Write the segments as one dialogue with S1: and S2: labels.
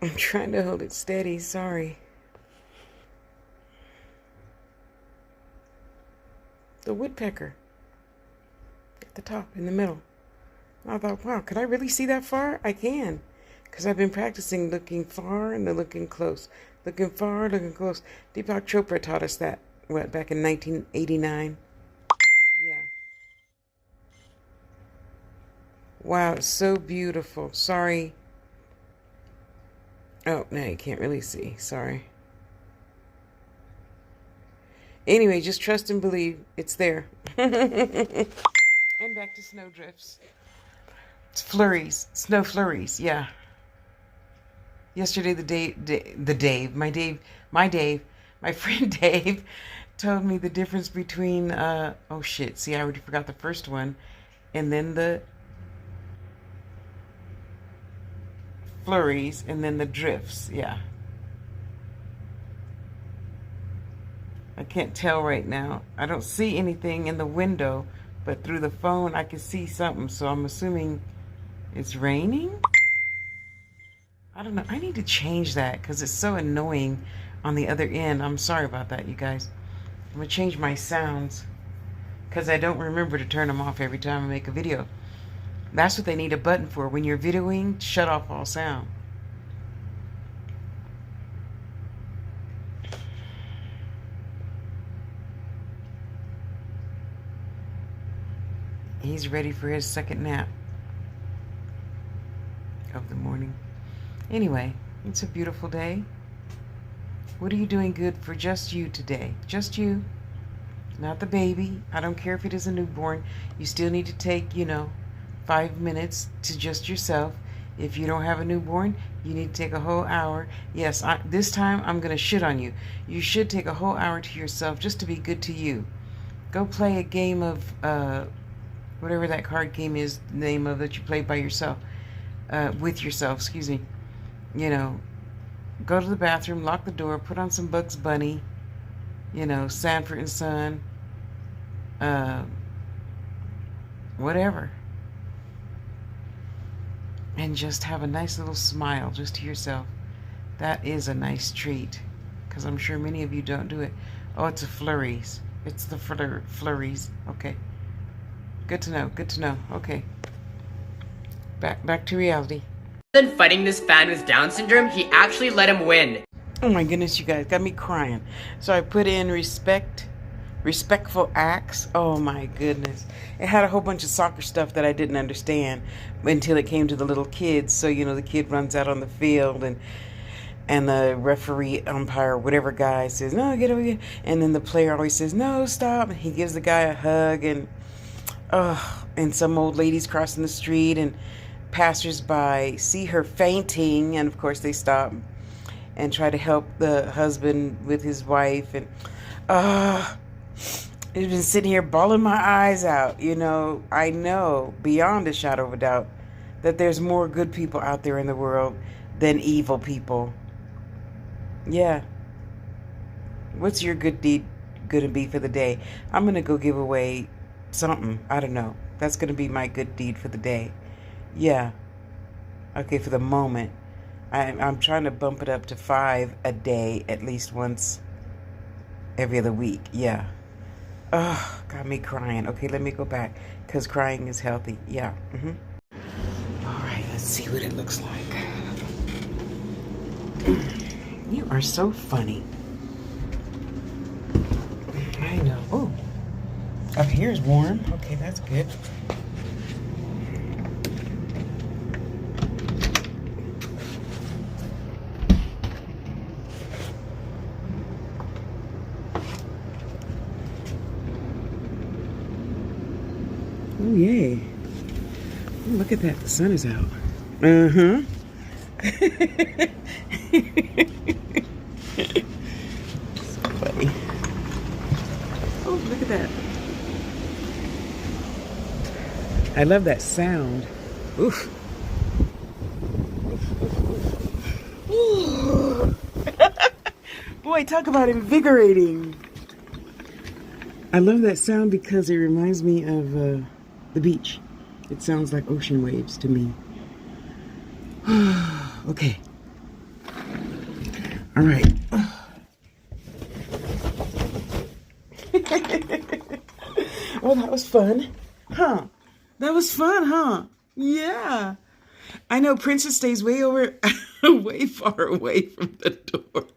S1: I'm trying to hold it steady, sorry. The woodpecker. At the top, in the middle. I thought, wow, can I really see that far? I can. Because I've been practicing looking far and then looking close. Looking far, looking close. Deepak Chopra taught us that, back in 1989? Yeah. Wow, it's so beautiful. Sorry. Oh, now you can't really see. Sorry. Anyway, just trust and believe. It's there. And back to snowdrifts. It's flurries. Snow flurries, yeah. Yesterday, my friend Dave told me the difference between, oh shit, see, I already forgot the first one, and then the flurries, and then the drifts, yeah. I can't tell right now. I don't see anything in the window, but through the phone I can see something, so I'm assuming it's raining? I don't know. I need to change that because it's so annoying on the other end. I'm sorry about that, you guys. I'm going to change my sounds because I don't remember to turn them off every time I make a video. That's what they need a button for. When you're videoing, shut off all sound. He's ready for his second nap of the morning. Anyway, it's a beautiful day. What are you doing good for just you today? Just you, not the baby. I don't care if it is a newborn. You still need to take, 5 minutes to just yourself. If you don't have a newborn, you need to take a whole hour. Yes, this time I'm going to shit on you. You should take a whole hour to yourself just to be good to you. Go play a game of, whatever that card game is, the name of that you play by yourself, with yourself, excuse me. Go to the bathroom, lock the door, put on some Bugs Bunny, Sanford and Son, whatever. And just have a nice little smile just to yourself. That is a nice treat, because I'm sure many of you don't do it. Oh, it's a flurries. It's the flurries. Okay. Good to know. Good to know. Okay. Back to reality.
S2: Than fighting this fan with Down syndrome, he actually let him win.
S1: Oh my goodness, you guys got me crying. So I put in respectful acts. Oh my goodness. It had a whole bunch of soccer stuff that I didn't understand until it came to the little kids. So, the kid runs out on the field and the referee, umpire, whatever guy says, no, get over here. And then the player always says, no, stop. And he gives the guy a hug and some old lady's crossing the street and passersby see her fainting, and of course they stop and try to help the husband with his wife, and I've been sitting here bawling my eyes out. I know beyond a shadow of a doubt that there's more good people out there in the world than evil people. Yeah. What's your good deed gonna be for the day? I'm gonna go give away something. I don't know. That's gonna be my good deed for the day. Yeah. Okay, for the moment. I'm trying to bump it up to 5 a day, at least once every other week. Yeah. Oh, got me crying. Okay, let me go back, because crying is healthy. Yeah. All right, let's see what it looks like. You are so funny. I know. Oh, up here is warm. Okay, that's good. Oh, yay. Oh, look at that. The sun is out. So funny. Oh, look at that. I love that sound. Oof. Boy, talk about invigorating. I love that sound because it reminds me of the beach. It sounds like ocean waves to me. Okay. All right. Oh, that was fun. Huh? That was fun, huh? Yeah. I know Princess stays way over, way far away from the door.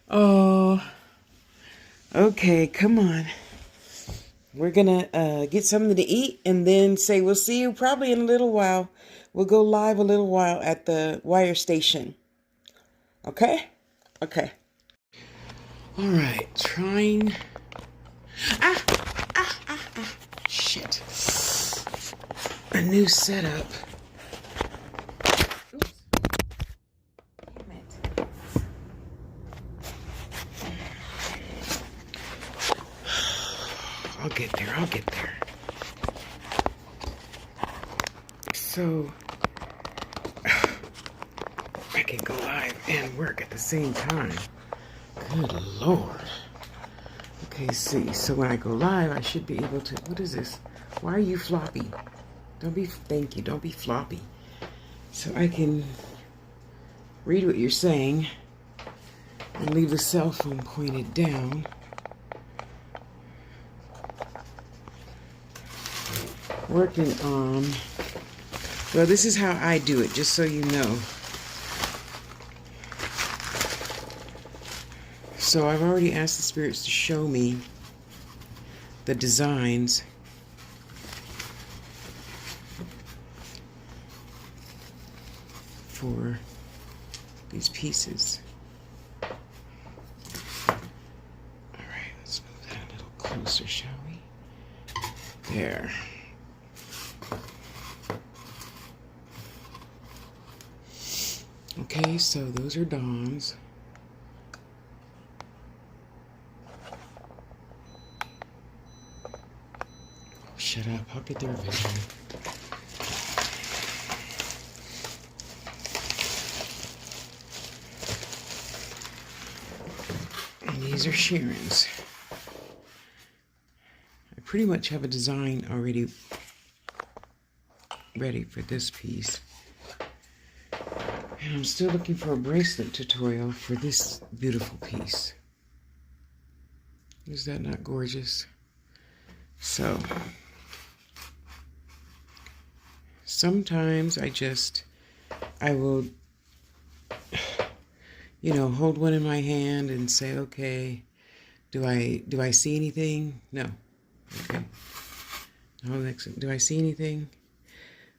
S1: Oh, okay, come on. We're gonna get something to eat and then say we'll see you probably in a little while. We'll go live a little while at the wire station. Okay? Okay. All right, trying. Shit. A new setup. Oops. Damn it. I'll get there. I'll get there. So I can go live and work at the same time. Good Lord. Okay, see. So when I go live, I should be able to. What is this? Why are you floppy? Don't be. Thank you. Don't be floppy. So I can read what you're saying and leave the cell phone pointed down. Working on. Well, this is how I do it, just so you know. So I've already asked the spirits to show me the designs for these pieces. All right, let's move that a little closer, shall we? There. Okay, so those are Dawn's. Shut up, I'll get there eventually. And these are Sharon's. I pretty much have a design already ready for this piece. And I'm still looking for a bracelet tutorial for this beautiful piece. Is that not gorgeous? So, sometimes I will, hold one in my hand and say, okay, do I see anything? No. Okay. Do I see anything?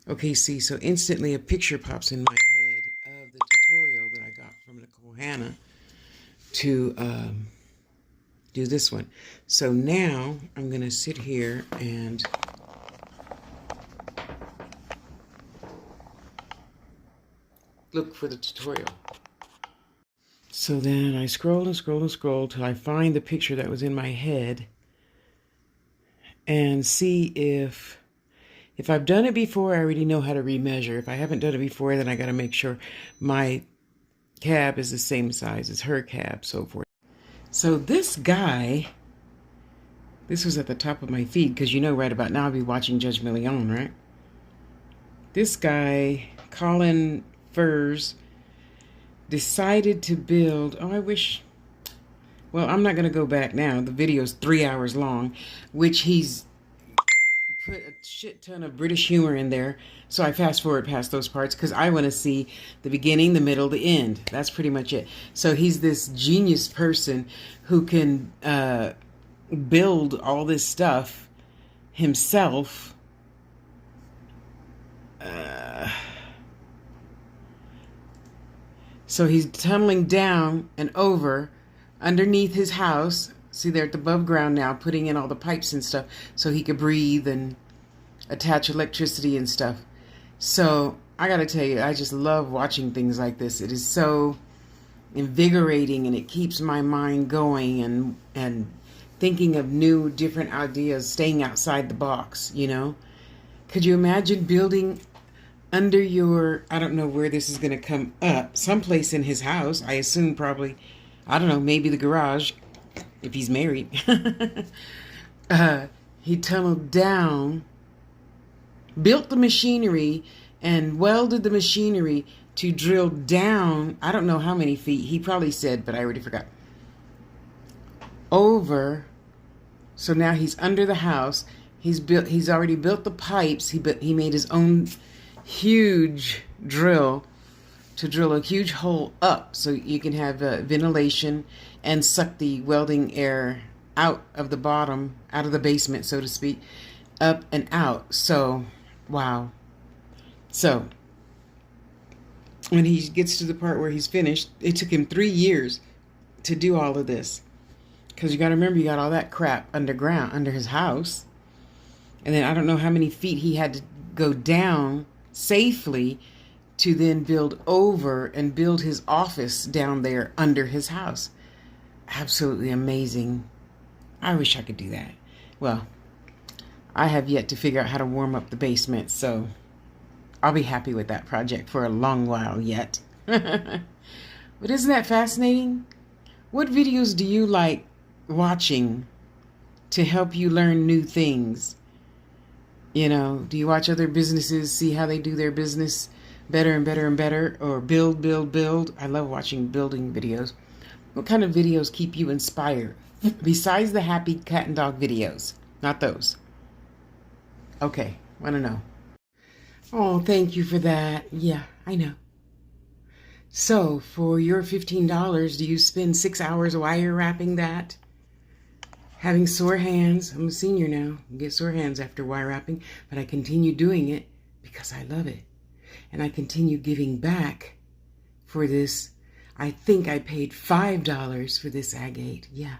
S1: Okay, see, so instantly a picture pops in my head of the tutorial that I got from Nicole Hannah to do this one. So now I'm going to sit here and look for the tutorial. So then I scroll and scroll and scroll till I find the picture that was in my head and see if I've done it before, I already know how to remeasure. If I haven't done it before, then I got to make sure my cab is the same size as her cab, so forth. So this guy, this was at the top of my feed, because right about now I'll be watching Judge Million, right? This guy, Colin Furs, decided to build, I'm not going to go back now. The video's 3 hours long, which he's put a shit ton of British humor in there. So I fast forward past those parts because I want to see the beginning, the middle, the end. That's pretty much it. So he's this genius person who can build all this stuff himself. So he's tunneling down and over underneath his house. See, they're at the above ground now, putting in all the pipes and stuff so he could breathe and attach electricity and stuff. So I gotta tell you, I just love watching things like this. It is so invigorating and it keeps my mind going and thinking of new, different ideas, staying outside the box, Could you imagine building under your, I don't know where this is going to come up, someplace in his house, I assume probably, I don't know, maybe the garage, if he's married. He tunneled down, built the machinery, and welded the machinery to drill down, I don't know how many feet, he probably said, but I already forgot, over. So now he's under the house. He's already built the pipes. He made his own huge drill to drill a huge hole up so you can have ventilation and suck the welding air out of the bottom, out of the basement, so to speak, up and out. So, wow. So, when he gets to the part where he's finished, it took him 3 years to do all of this. Because you got to remember, you got all that crap underground, under his house. And then I don't know how many feet he had to go down safely to then build over and build his office down there under his house. Absolutely amazing. I wish I could do that. Well, I have yet to figure out how to warm up the basement, so I'll be happy with that project for a long while yet. But isn't that fascinating? What videos do you like watching to help you learn new things? You know, do you watch other businesses, see how they do their business better and better and better, or build? I love watching building videos. What kind of videos keep you inspired? Besides the happy cat and dog videos. Not those. Okay, want to know. Oh, thank you for that. Yeah, I know. So, for your $15, do you spend 6 hours wire wrapping that? Having sore hands. I'm a senior now. I get sore hands after wire wrapping, but I continue doing it because I love it. And I continue giving back for this. I think I paid $5 for this agate. Yeah.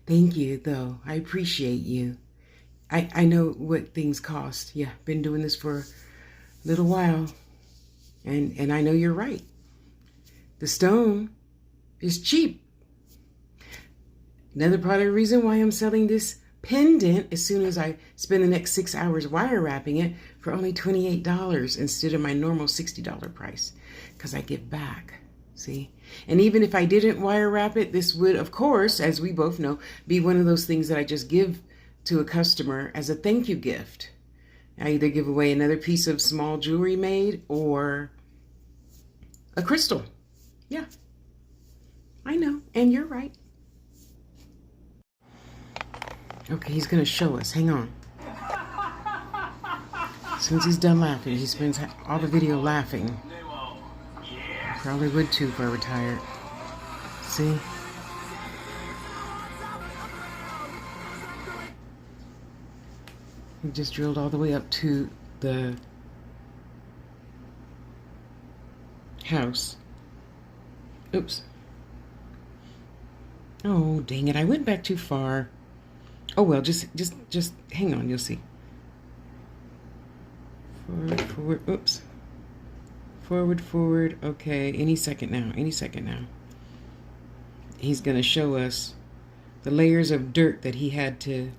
S1: Thank you, though. I appreciate you. I know what things cost. Yeah, been doing this for a little while. And I know you're right. The stone is cheap. Another part of the reason why I'm selling this pendant as soon as I spend the next 6 hours wire wrapping it for only $28 instead of my normal $60 price. Because I give back. See? And even if I didn't wire wrap it, this would, of course, as we both know, be one of those things that I just give to a customer as a thank you gift. I either give away another piece of small jewelry made or a crystal. Yeah. I know. And you're right. Okay, he's going to show us. Hang on. As soon as he's done laughing, he spends all the video laughing. Probably would too if I were retired. See? He just drilled all the way up to the house. Oops. Oh, dang it. I went back too far. Oh, well, just hang on. You'll see. Forward. Oops. Forward. Okay, any second now. He's going to show us the layers of dirt that he had to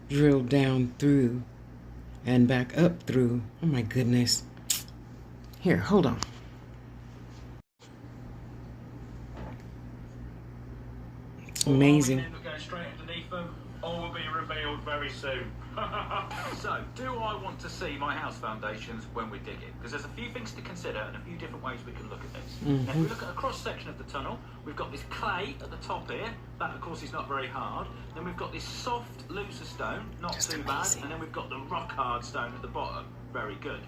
S1: drill down through and back up through. Oh, my goodness. Here, hold on. It's amazing.
S3: All will be revealed very soon. So, do I want to see my house foundations when we dig it? Because there's a few things to consider and a few different ways we can look at this. Now, if we look at a cross-section of the tunnel, we've got this clay at the top here. That, of course, is not very hard. Then we've got this soft, looser stone, not just too amazing. Bad. And then we've got the rock-hard stone at the bottom. Very good.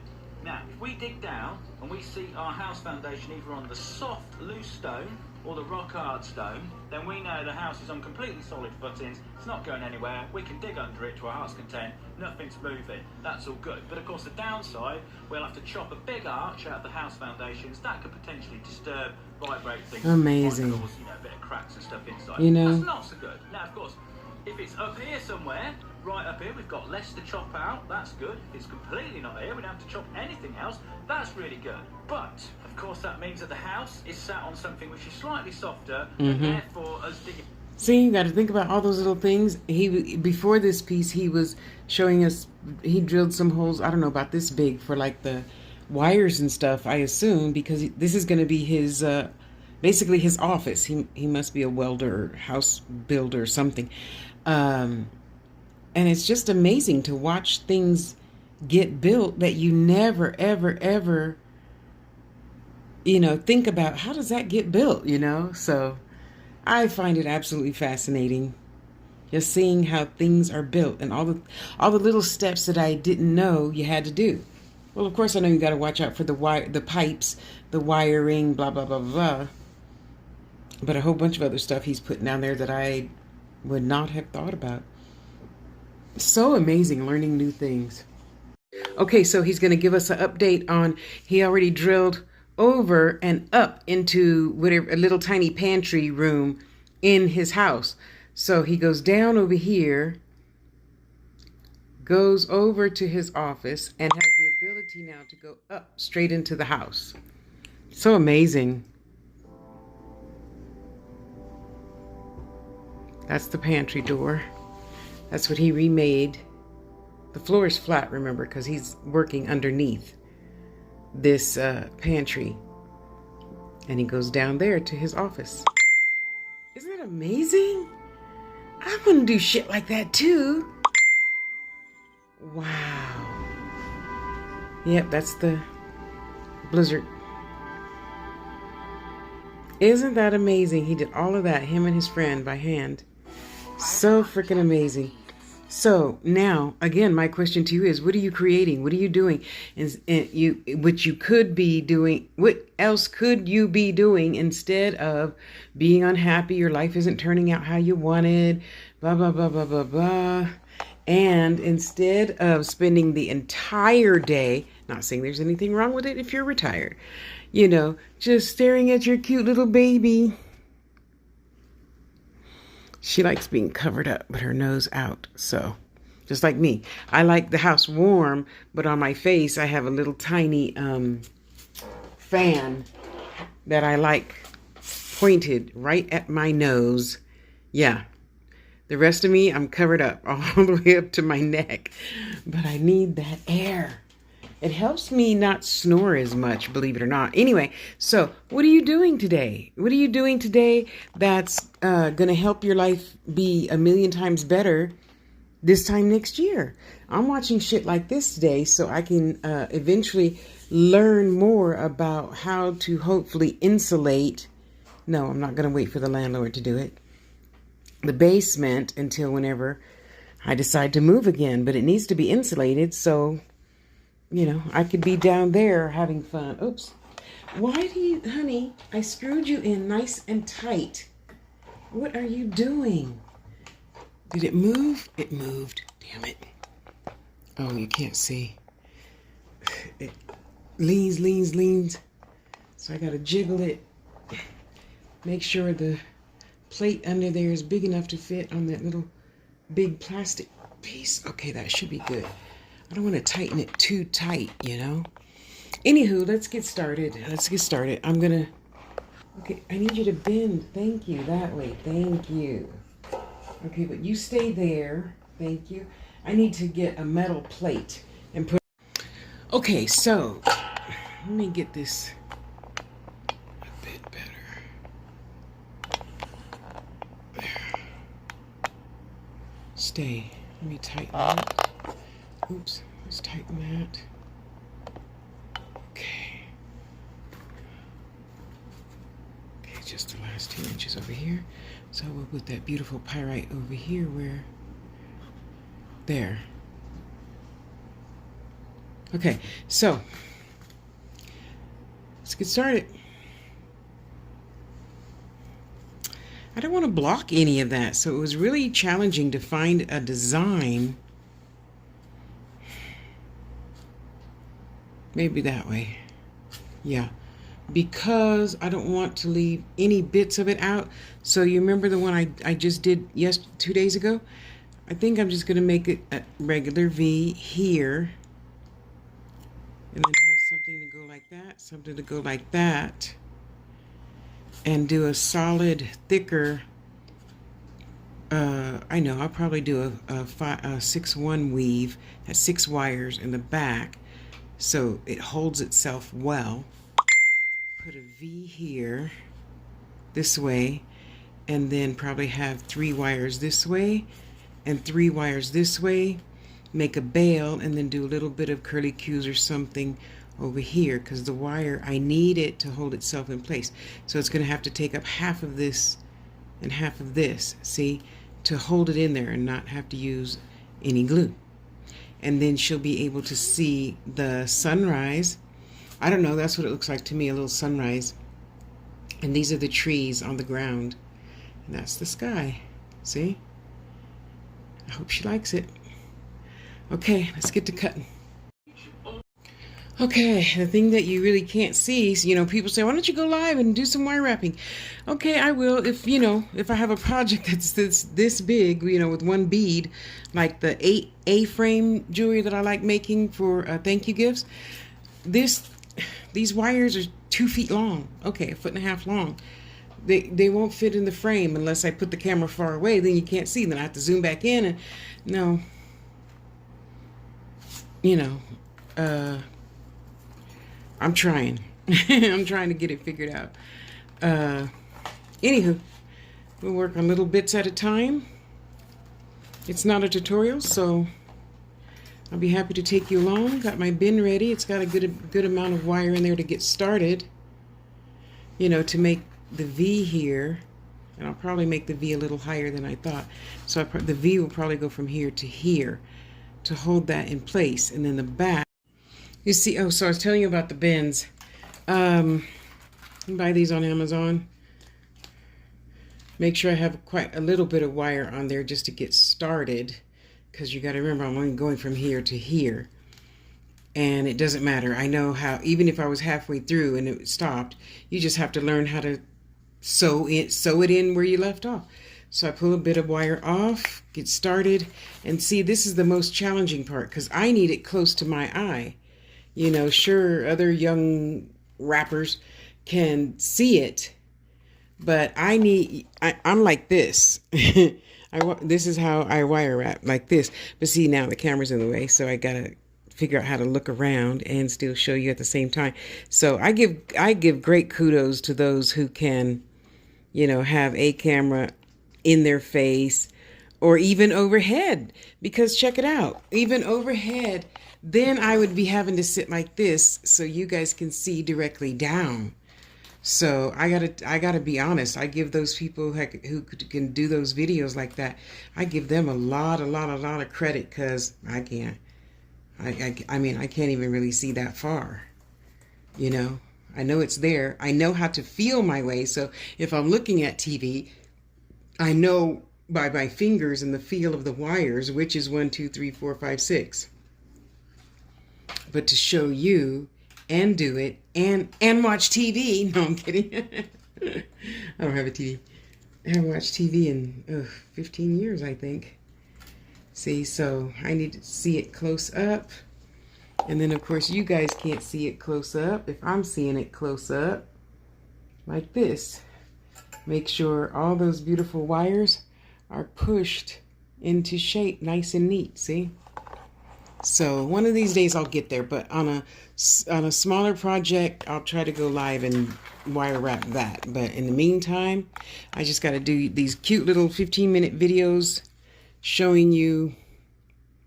S3: Now, if we dig down and we see our house foundation either on the soft, loose stone or the rock-hard stone, then we know the house is on completely solid footings. It's not going anywhere. We can dig under it to our heart's content. Nothing's moving. That's all good. But, of course, the downside, we'll have to chop a big arch out of the house foundations. That could potentially disturb, vibrate things.
S1: Amazing.
S3: Cause, a bit of cracks and stuff inside.
S1: You know.
S3: That's not so good. Now, of course, if it's up here somewhere, right up here, we've got less to chop out. That's good. If it's completely not here, we don't have to chop anything else. That's really good. But, of course, that means that the house is sat on something which is slightly softer, and therefore, us digging...
S1: See, you got to think about all those little things. Before this piece, he was showing us, he drilled some holes, I don't know, about this big for like the wires and stuff, I assume, because this is going to be his, basically his office. He must be a welder, house builder, something. And it's just amazing to watch things get built that you never, ever, ever, think about how does that get built, So I find it absolutely fascinating. Just seeing how things are built and all the little steps that I didn't know you had to do. Well, of course, I know you got to watch out for the pipes, the wiring, blah, blah, blah, blah. But a whole bunch of other stuff he's putting down there that I would not have thought about. So amazing learning new things. Okay, so he's going to give us an update on, he already drilled over and up into whatever, a little tiny pantry room in his house. So he goes down over here, goes over to his office, and has the ability now to go up straight into the house. So amazing. That's the pantry door. That's what he remade. The floor is flat, remember, because he's working underneath this pantry. And he goes down there to his office. Isn't that amazing? I want to do shit like that too. Wow. Yep, that's the blizzard. Isn't that amazing? He did all of that, him and his friend, by hand. So freaking amazing. So now, again, my question to you is, what are you creating? What are you doing? What you could be doing, what else could you be doing instead of being unhappy? Your life isn't turning out how you wanted, blah, blah, blah, blah, blah, blah. And instead of spending the entire day, not saying there's anything wrong with it if you're retired, just staring at your cute little baby. She likes being covered up with her nose out. So, just like me. I like the house warm, but on my face I have a little tiny fan that I like pointed right at my nose. Yeah. The rest of me, I'm covered up all the way up to my neck. But I need that air. It helps me not snore as much, believe it or not. Anyway, so what are you doing today? What are you doing today that's going to help your life be a million times better this time next year? I'm watching shit like this today so I can eventually learn more about how to hopefully insulate. No, I'm not going to wait for the landlord to do it. The basement until whenever I decide to move again. But it needs to be insulated so... I could be down there having fun. Oops. Why do you, honey, I screwed you in nice and tight. What are you doing? Did it move? It moved. Damn it. Oh, you can't see. It leans. So I got to jiggle it. Make sure the plate under there is big enough to fit on that little big plastic piece. Okay, that should be good. I don't want to tighten it too tight, Anywho, let's get started. Okay, I need you to bend. Thank you. That way. Thank you. Okay, but you stay there. Thank you. I need to get a metal plate and put... Okay, so let me get this a bit better. There. Stay. Let me tighten that. Oops, let's tighten that. Okay, just the last 2 inches over here. So we'll put that beautiful pyrite over here there. Okay, so let's get started. I don't want to block any of that, so it was really challenging to find a design. Maybe that way. Yeah. Because I don't want to leave any bits of it out. So you remember the one I just did 2 days ago? I think I'm just going to make it a regular V here. And then have something to go like that. Something to go like that. And do a solid, thicker... I know, I'll probably do a 6-1 weave. That's 6 wires in the back. So it holds itself well. Put a V here, this way, and then probably have 3 wires this way, and 3 wires this way, make a bail and then do a little bit of curly cues or something over here, because the wire, I need it to hold itself in place. So it's going to have to take up half of this and half of this, see, to hold it in there and not have to use any glue. And then she'll be able to see the sunrise. I don't know, that's what it looks like to me, a little sunrise. And these are the trees on the ground. And that's the sky. See? I hope she likes it. Okay, let's get to cutting. Okay, the thing that you really can't see is, people say, why don't you go live and do some wire wrapping? Okay, I will if I have a project that's this big, with one bead, like the A-frame jewelry that I like making for thank you gifts. These wires are 2 feet long. Okay, 1.5 feet long. They won't fit in the frame unless I put the camera far away. Then you can't see. Then I have to zoom back in, and no, I'm trying. I'm trying to get it figured out. Anywho, we'll work on little bits at a time. It's not a tutorial, so I'll be happy to take you along. Got my bin ready. It's got a good amount of wire in there to get started. To make the V here, and I'll probably make the V a little higher than I thought. So the V will probably go from here to here to hold that in place, and then the back. You see, so I was telling you about the bins. You can buy these on Amazon. Make sure I have quite a little bit of wire on there just to get started, because you got to remember I'm only going from here to here. And it doesn't matter. I know how, even if I was halfway through and it stopped, you just have to learn how to sew it in where you left off. So I pull a bit of wire off, get started, and see, this is the most challenging part because I need it close to my eye. Sure, other young rappers can see it, but I'm like this. This is how I wire wrap, like this. But see, now the camera's in the way, so I gotta figure out how to look around and still show you at the same time. So I give great kudos to those who can, have a camera in their face or even overhead, because check it out, even overhead, then I would be having to sit like this so you guys can see directly down. So I gotta be honest. I give those people who can do those videos like that, I give them a lot of credit, because I can't. I mean, I can't even really see that far. I know it's there. I know how to feel my way. So if I'm looking at TV, I know by my fingers and the feel of the wires, which is 1, 2, 3, 4, 5, 6. But to show you and do it and watch TV. No, I'm kidding. I don't have a TV. I haven't watched TV in 15 years, I think. See, so I need to see it close up. And then, of course, you guys can't see it close up. If I'm seeing it close up, like this, make sure all those beautiful wires are pushed into shape, nice and neat, see? So one of these days I'll get there, but on a smaller project, I'll try to go live and wire wrap that. But in the meantime, I just got to do these cute little 15-minute videos showing you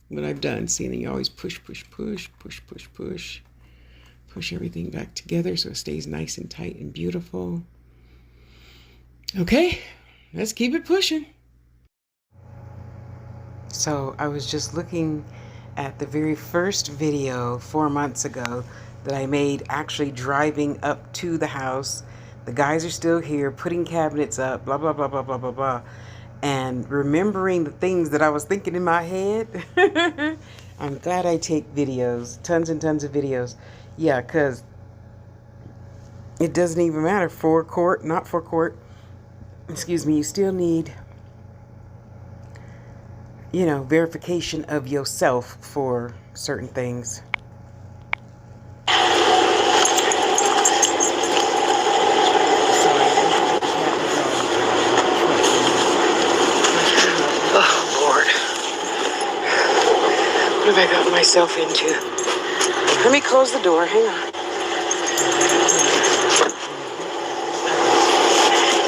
S1: what I've done. See, and then you always push everything back together so it stays nice and tight and beautiful. Okay, let's keep it pushing. So I was just looking at the very first video 4 months ago that I made, actually driving up to the house. The guys are still here, putting cabinets up, blah, blah, blah, blah, blah, blah, blah. And remembering the things that I was thinking in my head. I'm glad I take videos, tons and tons of videos. Yeah, because it doesn't even matter, forecourt, not forecourt. Excuse me, you still need, verification of yourself for certain things. What have I got myself into? Let me close the door. Hang on.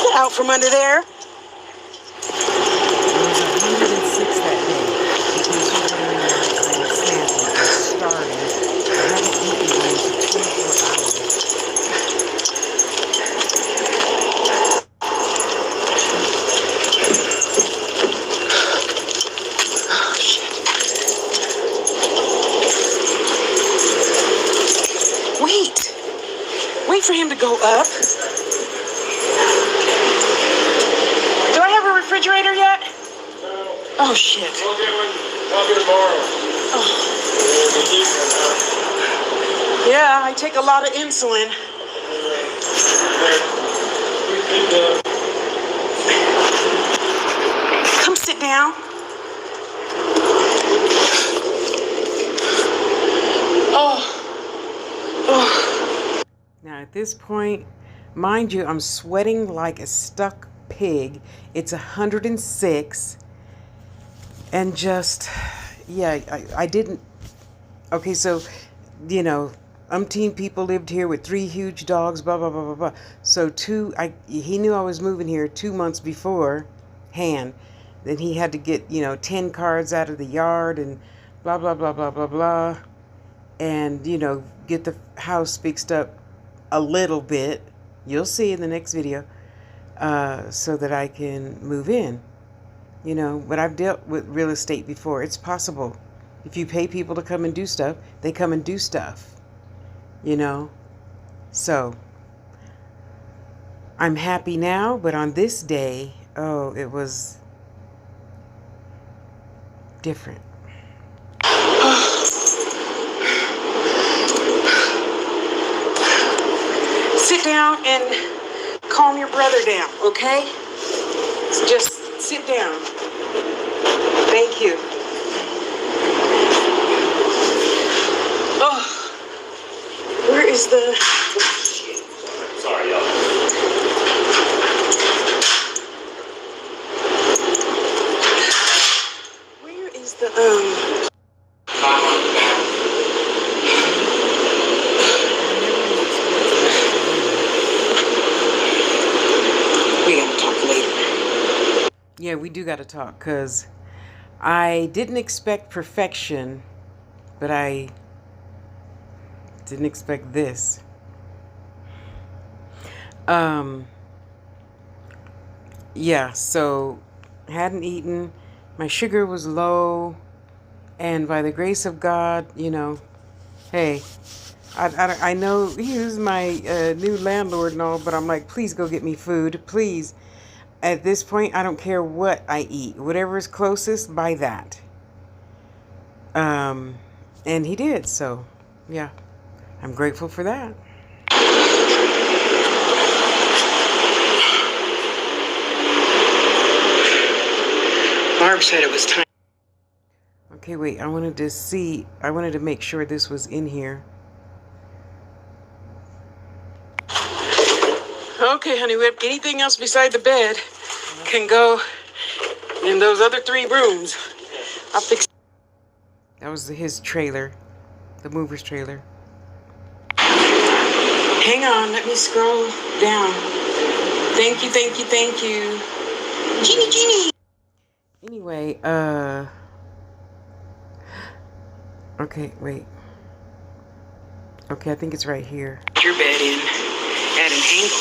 S1: Get out from under there. It was 106 that day. Wait for him to go up. Do I have a refrigerator yet?
S3: No.
S1: Oh, shit.
S3: We'll get one. I'll get tomorrow.
S1: Oh. Yeah, I take a lot of insulin. Come sit down. Oh. Now at this point, mind you, I'm sweating like a stuck pig. It's 106. And just, yeah, I didn't. Okay, so, you know, umpteen people lived here with 3 huge dogs, blah, blah, blah, blah, blah. So he knew I was moving here 2 months beforehand. Then he had to get, 10 cards out of the yard and blah, blah, blah, blah, blah, blah. And, get the house fixed up a little bit. You'll see in the next video, so that I can move in. But I've dealt with real estate before. It's possible. If you pay people to come and do stuff, they come and do stuff. So I'm happy now, but on this day, it was different. Sit down and calm your brother down, okay? Just sit down. Thank you. Oh, where is the...
S3: Sorry, y'all.
S1: Where is the, We gotta talk later. Yeah, we do gotta talk, because I didn't expect perfection, but I didn't expect this. Yeah, so hadn't eaten. My sugar was low, and by the grace of God, hey, I know he was my new landlord and all, but I'm like, please go get me food, please. At this point, I don't care what I eat. Whatever is closest, buy that. And he did, so yeah, I'm grateful for that. Barb said it was time. Okay, wait, I wanted to make sure this was in here. Okay, honey, anything else beside the bed can go in those other 3 rooms. I'll fix. That was his trailer, the mover's trailer. Hang on, let me scroll down. Thank you, thank you, thank you. Genie. Anyway, okay, wait. Okay, I think it's right here. Put your bed in at an angle.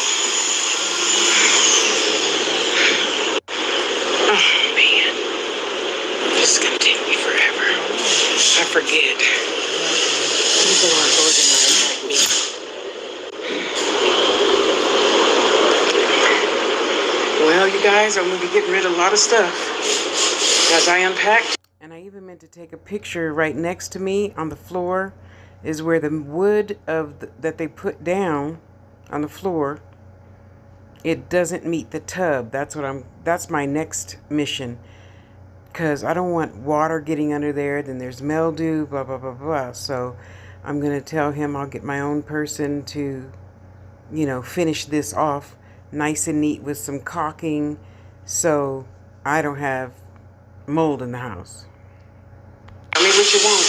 S1: Oh, man. This is going to take me forever. I forget. People aren't organized like me. Well, you guys, I'm going to be getting rid of a lot of stuff as I unpack. And I even meant to take a picture. Right next to me on the floor is where the wood that they put down on the floor, it doesn't meet the tub. That's my next mission, because I don't want water getting under there. Then there's mildew, blah, blah, blah, blah. So I'm going to tell him I'll get my own person to, finish this off nice and neat with some caulking, so I don't have mold in the house. Tell me what you want.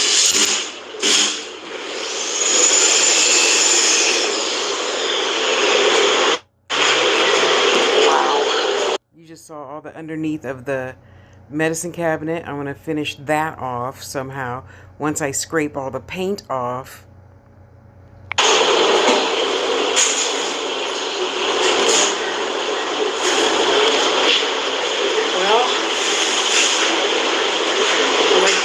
S1: Wow. You just saw all the underneath of the medicine cabinet. I want to finish that off somehow once I scrape all the paint off.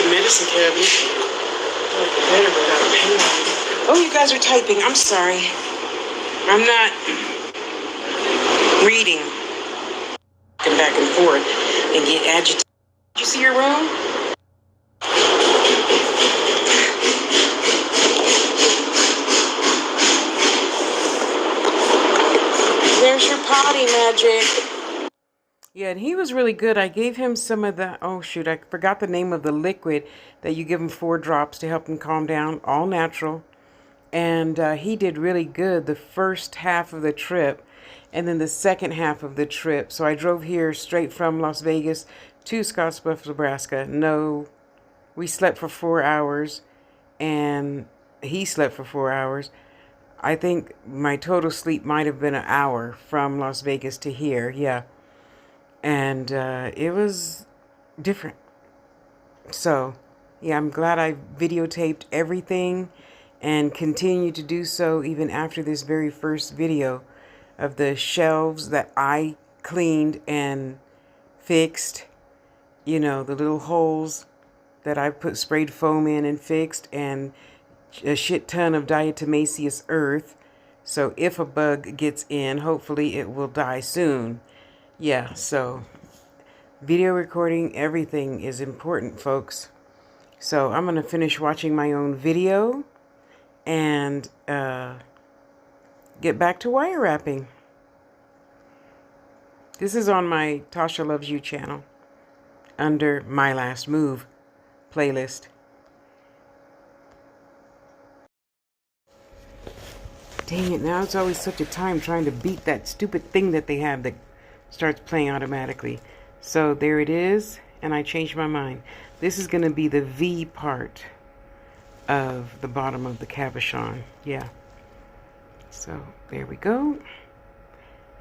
S1: Medicine cabinet. I like it better without paint on it. Oh, you guys are typing. I'm sorry. I'm not reading back and forth and get agitated. Did you see your room? There's your potty magic. Yeah, and he was really good. I gave him some of the, oh shoot, I forgot the name of the liquid that you give him 4 drops to help him calm down, all natural. And he did really good the first half of the trip and then the second half of the trip. So I drove here straight from Las Vegas to Scottsbluff, Nebraska. No, we slept for 4 hours and he slept for 4 hours. I think my total sleep might have been an hour from Las Vegas to here. Yeah. And it was different. So, yeah, I'm glad I videotaped everything and continue to do so even after this very first video of the shelves that I cleaned and fixed. You know, the little holes that I put sprayed foam in and fixed, and a shit ton of diatomaceous earth. So if a bug gets in, hopefully it will die soon. Yeah, so video recording, everything is important, folks. So I'm going to finish watching my own video and get back to wire wrapping. This is on my Tasha Loves You channel under My Last Move playlist. Dang it, now it's always such a time trying to beat that stupid thing that they have that starts playing automatically. So there it is, and I changed my mind. This is going to be the V part of the bottom of the cabochon. Yeah. So there we go.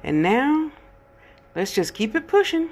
S1: And now, let's just keep it pushing.